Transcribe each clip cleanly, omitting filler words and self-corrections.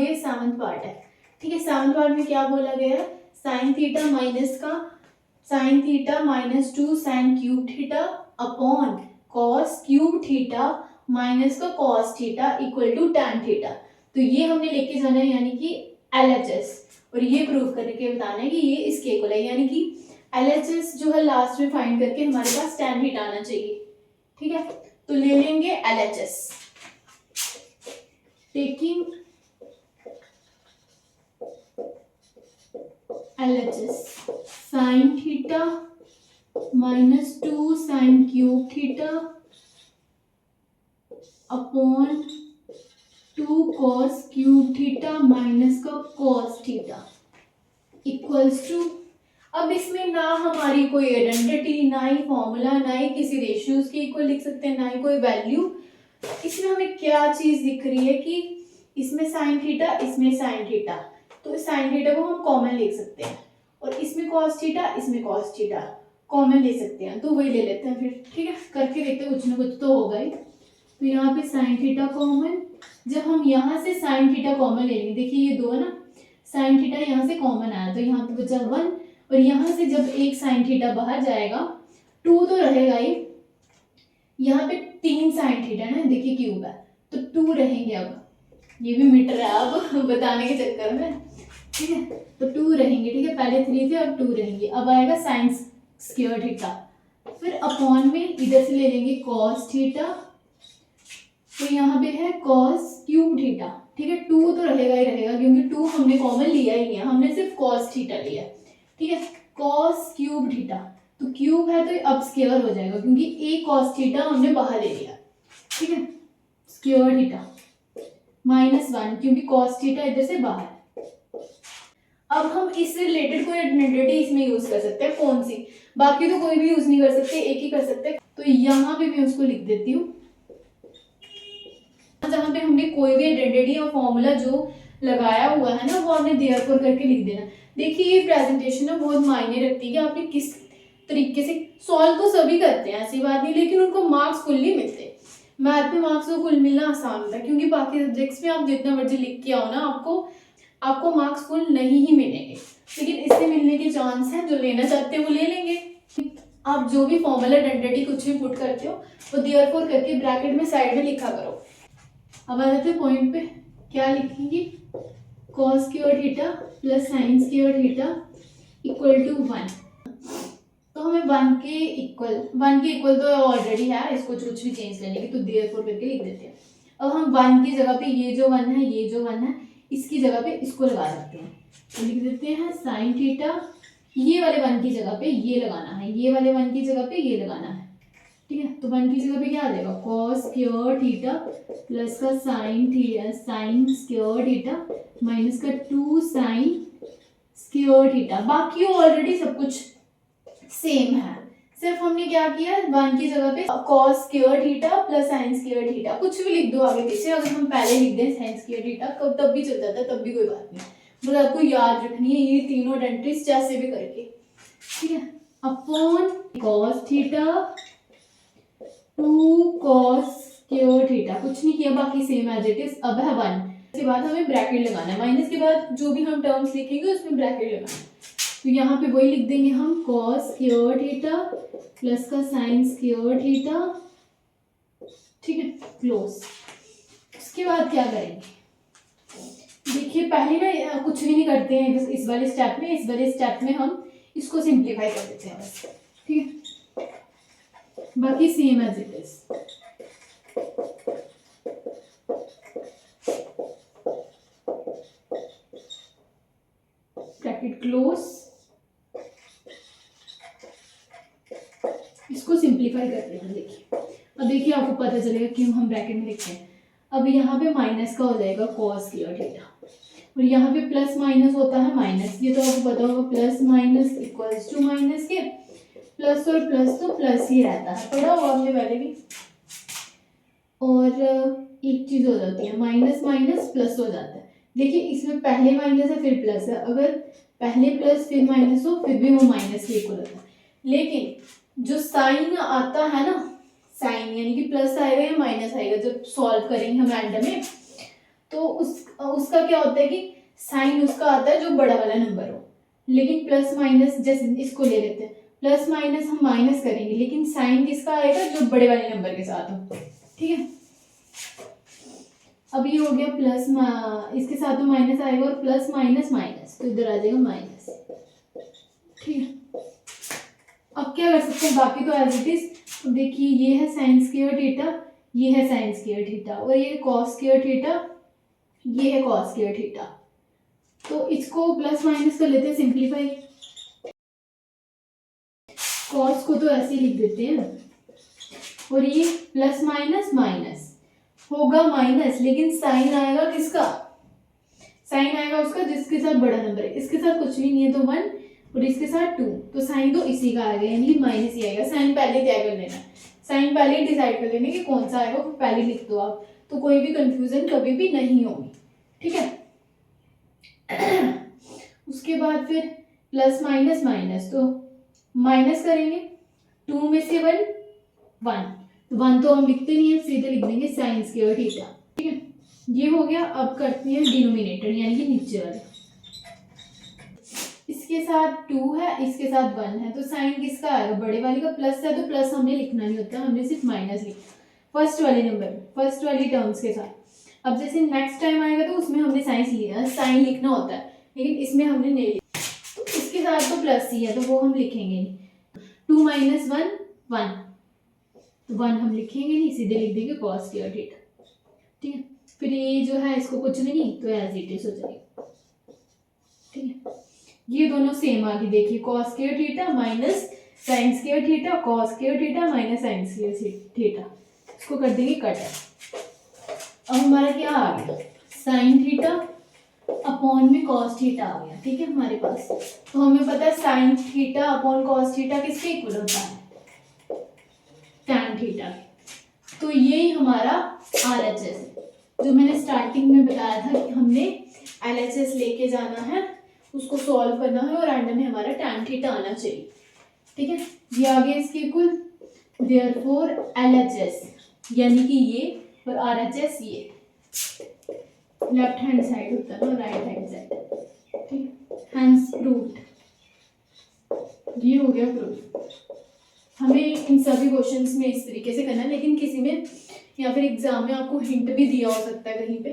ये 7th part है, ठीक है। 7th पार्ट में क्या बोला गया है, sine theta minus 2 sine cube theta upon cos cube theta minus का cos theta equal to tan theta. तो ये हमने लेके जाना है यानी कि LHS, और ये प्रूव करके बताना है कि ये इसके इक्वल है, यानी कि LHS जो है लास्ट में फाइंड करके हमारे पास टैन थीटा आना चाहिए, ठीक है। तो ले लेंगे LHS, taking LHS sign theta minus 2 sine cube theta upon 2 cos cube theta minus का कॉस थीटा इक्वल्स टू, अब इसमें ना हमारी कोई आइडेंटिटी, ना ही फॉर्मूला, ना ही किसी रेशियोज के इक्वल लिख सकते हैं, ना ही कोई वैल्यू। इसमें हमें क्या चीज दिख रही है कि इसमें साइन थीटा, इसमें साइन थीटा, तो साइन थीटा को हम कॉमन ले सकते हैं, और इसमें कॉस थीटा, इसमें कॉस थीटा कॉमन ले सकते हैं, तो वही ले लेते हैं फिर, ठीक है। करके देखते हैं, कुछ ना कुछ तो होगा ही। तो यहाँ पे साइन थीटा कॉमन, जब हम यहाँ से साइन थीटा कॉमन ले लेंगे, देखिए ये 2 है ना, साइन थीटा यहाँ से कॉमन आया तो यहाँ पे बचा 1, और यहाँ से जब एक साइन थीटा बाहर जाएगा 2 तो रहेगा ही, यहाँ पे 3 साइन थीटा ना, देखिए क्यूब है तो 2 रहेंगे। अब ये भी मीटर है अब बताने के चक्कर में, ठीक है। तो 2 रहेंगे, ठीक है, पहले 3 थे अब 2 रहेंगे। अब आएगा साइन स्क्वायर थीटा, फिर अपॉन में इधर से ले लेंगे कॉस थीटा, तो यहाँ पे है कॉस क्यूब थीटा, ठीक है। 2 तो रहेगा ही रहेगा क्योंकि 2 हमने कॉमन लिया ही नहीं है, हमने सिर्फ कॉस थीटा लिया, ठीक है। कॉस क्यूब थीटा, तो क्यूब है तो अब स्क्वायर हो जाएगा क्योंकि ए कॉस थीटा हमने बाहर ले लिया, ठीक है। स्क्वायर थीटा -1 क्योंकि कॉस थीटा इधर से बाहर। अब हम इससे रिलेटेड कोई आइडेंटिटी इसमें यूज कर सकते हैं, कौन सी, बाकी तो कोई भी यूज नहीं कर सकते, एक ही कर सकते हैं। तो यहाँ पे मैं उसको लिख देती हूँ, जहाँ पे हमने कोई भी आइडेंटिटी या फॉर्मूला जो लगाया हुआ है ना, वो हमने देयरफॉर करके लिख देना। देखिए ये प्रेजेंटेशन ना बहुत मायने रखती है कि आपने किस तरीके से सॉल्व, तो सभी करते हैं ऐसी बात नहीं, लेकिन उनको मार्क्स फुल्ली मिलते हैं। मैथ में मार्क्स को कुल मिलना आसान होता है क्योंकि बाकी सब्जेक्ट्स में आप जितना मर्जी लिख के आओ ना, आपको मार्क्स फुल नहीं ही मिलेंगे, लेकिन इससे मिलने के चांस हैं, जो लेना चाहते हैं वो ले लेंगे। आप जो भी फॉर्मूला आइडेंटिटी कुछ भी पुट करते हो वो देयरफॉर करके ब्रैकेट में साइड में लिखा करो। अब आ जाते हैं पॉइंट पे, क्या लिखेंगे, cos square theta plus sine square theta equal to 1। तो हमें 1 के इक्वल तो ऑलरेडी है, इसको कुछ भी चेंज करने की, तो देयरफॉर करके लिख देते हैं। अब हम 1 की जगह पे ये जो 1 है, ये जो 1 है, इसकी जगह पे इसको लगा सकते हैं, तो लिख देते हैं साइन थीटा, ये वाले 1 की जगह पे ये लगाना है, ये वाले 1 की जगह पे ये लगाना है, ठीक है। तो 1 की जगह पे क्या आ जाएगा, कॉस स्क्वायर थीटा प्लस का साइन स्क्वायर थीटा माइनस का 2 साइन स्क्वायर थीटा। बाकी ऑलरेडी सब कुछ सेम है, सिर्फ हमने क्या किया, 1 की जगह पे cos square theta plus sine square theta, कुछ भी लिख दो आगे पीछे। अगर हम पहले लिख दें साइन स्क्वायर थीटा तब भी चल जाता है, तब भी कोई बात नहीं, बस आपको याद रखनी है ये तीनों आइडेंटिटीज जैसे भी करके, ठीक है। Upon cos theta 2 cos square theta, कुछ नहीं किया, बाकी सेम एज इट इज। अब है 1, इसके बाद हमें ब्रैकेट लगाना है, माइनस के बाद जो भी हम टर्म्स लिखेंगे उसमें ब्रैकेट लगाना है। तो यहाँ पे वही लिख देंगे हम, कॉस स्क्वायर थीटा प्लस का साइन स्क्वायर थीटा, ठीक है, क्लोज। उसके बाद क्या करेंगे, देखिए पहले ना कुछ भी नहीं करते हैं इस वाले स्टेप में हम इसको सिंप्लीफाई कर देते हैं बस, ठीक है, बाकी same as it is. Bracket close, इसको सिंप्लीफाई करते हैं। देखिए अब देखिए आपको पता चलेगा क्यों हम ब्रैकेट में लिखते हैं। अब यहाँ पे माइनस का हो जाएगा कॉस स्क्वायर थीटा, और यहाँ पे प्लस माइनस होता है माइनस, ये तो आपको पता होगा, plus minus equals to minus के, प्लस और प्लस तो प्लस ही रहता है, पढ़ा होगा आपने पहले भी। और एक चीज हो जाती है, माइनस माइनस प्लस हो जाता है। देखिए इसमें पहले माइनस है फिर प्लस है, अगर पहले प्लस फिर माइनस हो फिर भी वो माइनस के इक्वल होता है, लेकिन जो साइन आता है ना, साइन यानी कि प्लस आएगा या माइनस आएगा, जब सॉल्व करेंगे हम एंड में, तो उसका क्या होता है कि साइन उसका आता है जो बड़ा वाला नंबर हो, लेकिन प्लस माइनस जैसे इसको ले लेते हैं, प्लस माइनस हम माइनस करेंगे लेकिन साइन किसका आएगा जो बड़े वाले नंबर के साथ हो, ठीक है। अब ये हो गया प्लस, इसके साथ में माइनस आएगा और प्लस माइनस माइनस, तो इधर आ जाएगा माइनस, ठीक है। अब क्या कर सकते हैं, बाकी तो एज इट इज। तो देखिए ये है साइन स्क्वायर थीटा, ये है साइन स्क्वायर थीटा, और ये कॉस स्क्वायर थीटा, ये है कॉस स्क्वायर थीटा। तो इसको प्लस माइनस कर लेते हैं सिंप्लीफाई। कॉस को तो ऐसे ही लिख देते हैं, और ये प्लस माइनस माइनस होगा माइनस, लेकिन साइन आएगा किसका, साइन आएगा उसका जिसके साथ बड़ा नंबर है, इसके साथ कुछ भी नहीं है तो 1 और इसके साथ 2, तो साइन तो इसी का आएगा, यानी माइनस ही आएगा। साइन पहले तय कर लेना, साइन पहले ही डिसाइड कर लेना कि कौन सा आएगा, फिर पहले लिख दो आप, तो कोई भी कंफ्यूजन कभी भी नहीं होगी, ठीक है। उसके बाद फिर प्लस माइनस माइनस, तो माइनस करेंगे, 2 में से 1 1, 1 तो हम लिखते नहीं है, सीधे लिख देंगे साइन स्क्वायर थीटा, ठीक है। ये हो गया। अब करते हैं डिनोमिनेटर यानी कि नीचे वाले, इसके साथ 2 है, इसके साथ 1 है, तो साइन किसका आएगा, बड़े वाले का। प्लस है तो प्लस हमने लिखना नहीं होता, हमने सिर्फ माइनस लिखा फर्स्ट वाले नंबर, फर्स्ट वाली टर्म्स के साथ। अब जैसे नेक्स्ट टाइम आएगा तो उसमें हमने साइन लिखना होता है, लेकिन इसमें हमने नहीं लिखा, तो इसके साथ तो प्लस ही है तो वो हम लिखेंगे नहीं। 2 माइनस 1 1, तो 1 हम लिखेंगे नहीं, सीधे लिख देंगे कॉस स्क्वायर थीटा, ठीक है। फिर ये जो है इसको कुछ नहीं तो एज इट इज हो जाएगा, ठीक है। ये दोनों सेम आ गई, देखिए cos square theta minus sign square theta, cos square theta minus sign square theta, इसको कर देंगे कट। अब हमारा क्या आ गया, साइन थीटा अपॉन में कॉस थीटा आ गया, ठीक है हमारे पास। तो हमें पता है sine theta upon cos theta किसके इक्वल होता है, टैन थीटा। तो यही हमारा RHS है, जो मैंने स्टार्टिंग में बताया था कि हमने LHS लेके जाना है, उसको सॉल्व करना है और एंड में हमारा टैन थीटा आना चाहिए, ठीक है। ये आगे इसके इक्वल, देयरफॉर LHS यानी कि ये और RHS ये लेफ्ट हैंड साइड होता है ना, राइट हैंड साइड, ठीक, हैंस प्रूव्ड। ये हो गया प्रूफ। हमें इन सभी क्वेश्चंस में इस तरीके से करना है, लेकिन किसी में या फिर एग्जाम में आपको हिंट भी दिया हो सकता है कहीं पे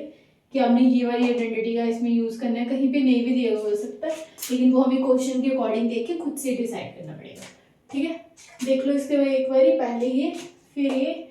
कि आपने ये वाली आइडेंटिटी का इसमें यूज करना है, कहीं पे नहीं भी दिया हो सकता है, लेकिन वो हमें क्वेश्चन के अकॉर्डिंग देख के खुद से डिसाइड करना पड़ेगा, ठीक है। देख लो इसके एक बारी, पहले ये फिर ये